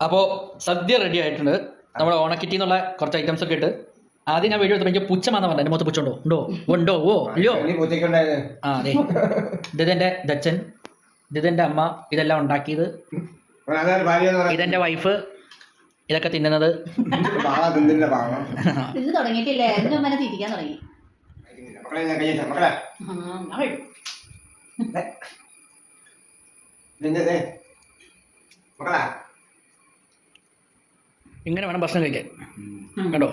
അപ്പോൾ സദ്യ റെഡി ആയിട്ടുണ്ട്. നമ്മുടെ ഓണക്കിറ്റി എന്നുള്ള കുറച്ച് ഐറ്റംസ് ഒക്കെ ഇട്ട് ആദ്യം ഞാൻ വീഡിയോ എടുത്തപ്പോൾ എനിക്ക് പുച്ഛമാണെന്ന് പറഞ്ഞു. എൻ്റെ മുഖത്ത് പുച്ഛമുണ്ടോ ഉണ്ടോ ഉണ്ടോ ഓ ഇല്ലയോ? ആ അതെ, ഇതെൻ്റെ ദച്ചൻ, ഇതെൻ്റെ അമ്മ, ഇതെല്ലാം ഉണ്ടാക്കിയത് ഇതെൻ്റെ വൈഫ്, ഇതൊക്കെ തിന്നുന്നത് ഇത് തുടങ്ങിയിട്ടില്ലേ? എന്റെ അമ്മനെ തിരിക്കാൻ തുടങ്ങി. ഇങ്ങനെ വേണം ഭക്ഷണം കഴിക്കാൻ. കണ്ടോ,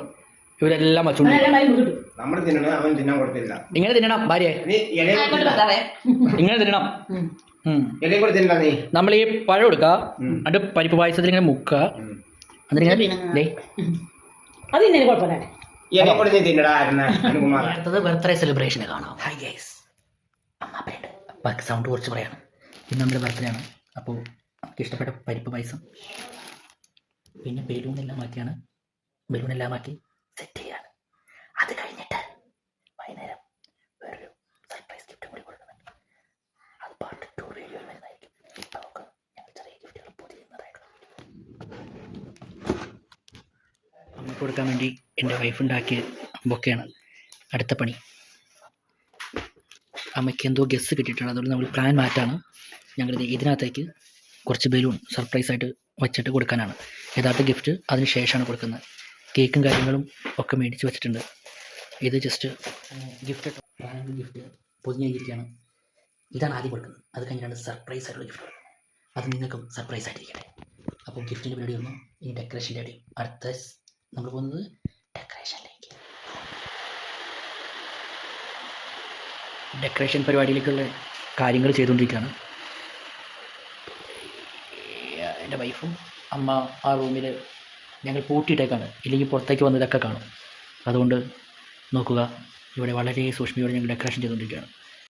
ഇവരെല്ലാം വച്ചുകൊണ്ട് ഇങ്ങനെ തിന്നണം. ഭാര്യ ഇങ്ങനെ തിന്നണം. നമ്മൾ ഈ പഴം എടുക്കുക, അത് പരിപ്പ് പായസത്തിൽ ഇങ്ങനെ മുക്കുക, അതിനിങ്ങനെ അടുത്തത് ബർത്ത്ഡേ സെലിബ്രേഷന് കാണാം. ഹൈ ഗൈസ്, അമ്മാപ്പനുണ്ട്. ബാക്കി സൗണ്ട് കുറച്ച് പറയാണ്. ഇന്ന് നമ്മുടെ ബർത്ത്ഡേ ആണ്. അപ്പോൾ നമുക്ക് ഇഷ്ടപ്പെട്ട പരിപ്പ് പായസം, പിന്നെ ബലൂണെല്ലാം മാറ്റിയാണ്, ബലൂണെല്ലാം മാറ്റി സെറ്റ് ചെയ്യാണ്. അത് കഴിഞ്ഞിട്ട് വൈകുന്നേരം വേറൊരു സർപ്രൈസ് ഗിഫ്റ്റ് കൂടി കൊടുക്കുന്നുണ്ട്. അത് പാർട്ട് 2 വീഡിയോയിൽ വരുന്നതായിരിക്കും. നമുക്ക് ഞങ്ങൾ ചെറിയ ഗിഫ്റ്റുകൾ പൊതിയുന്നതായിട്ടുള്ള അമ്മയ്ക്ക് കൊടുക്കാൻ വേണ്ടി എൻ്റെ വൈഫ് ഉണ്ടാക്കിയ ബൊക്കെയാണ് അടുത്ത പണി. അമ്മയ്ക്ക് എന്തോ ഗസ് കിട്ടിയിട്ടുണ്ട്, അതുകൊണ്ട് നമ്മൾ പ്ലാൻ മാറ്റാണ്. ഞങ്ങളിത് ഇതിനകത്തേക്ക് കുറച്ച് ബലൂൺ സർപ്രൈസായിട്ട് വച്ചിട്ട് കൊടുക്കാനാണ്. യഥാർത്ഥ ഗിഫ്റ്റ് അതിന് ശേഷമാണ് കൊടുക്കുന്നത്. കേക്കും കാര്യങ്ങളും ഒക്കെ മേടിച്ച് വെച്ചിട്ടുണ്ട്. ഇത് ജസ്റ്റ് ഗിഫ്റ്റ് ഗിഫ്റ്റ് പൊതിഞ്ഞിരിക്കുകയാണ്. ഇതാണ് ആദ്യം കൊടുക്കുന്നത്. അത് കഴിഞ്ഞാണ് സർപ്രൈസ് ആയിട്ടുള്ള ഗിഫ്റ്റ് കൊടുക്കുന്നത്. അത് നിങ്ങൾക്കും സർപ്രൈസ് ആയിട്ടിരിക്കട്ടെ. അപ്പോൾ ഗിഫ്റ്റിൻ്റെ പരിപാടി വന്നു. ഇനി ഡെക്കറേഷൻ്റെ അടി. അടുത്ത നമ്മൾ പോകുന്നത് ഡെക്കറേഷനിലേക്ക്. ഡെക്കറേഷൻ പരിപാടിയിലേക്കുള്ള കാര്യങ്ങൾ ചെയ്തുകൊണ്ടിരിക്കുകയാണ്. എൻ്റെ വൈഫും അമ്മ ആ റൂമിൽ ഞങ്ങൾ പൂട്ടിയിട്ടേക്കാണ്, ഇല്ലെങ്കിൽ പുറത്തേക്ക് വന്ന് ഇതൊക്കെ കാണും. അതുകൊണ്ട് നോക്കുക, ഇവിടെ വളരെ സൂക്ഷ്മയോടെ ഞങ്ങൾ ഡെക്കറേഷൻ ചെയ്തുകൊണ്ടിരിക്കുകയാണ്.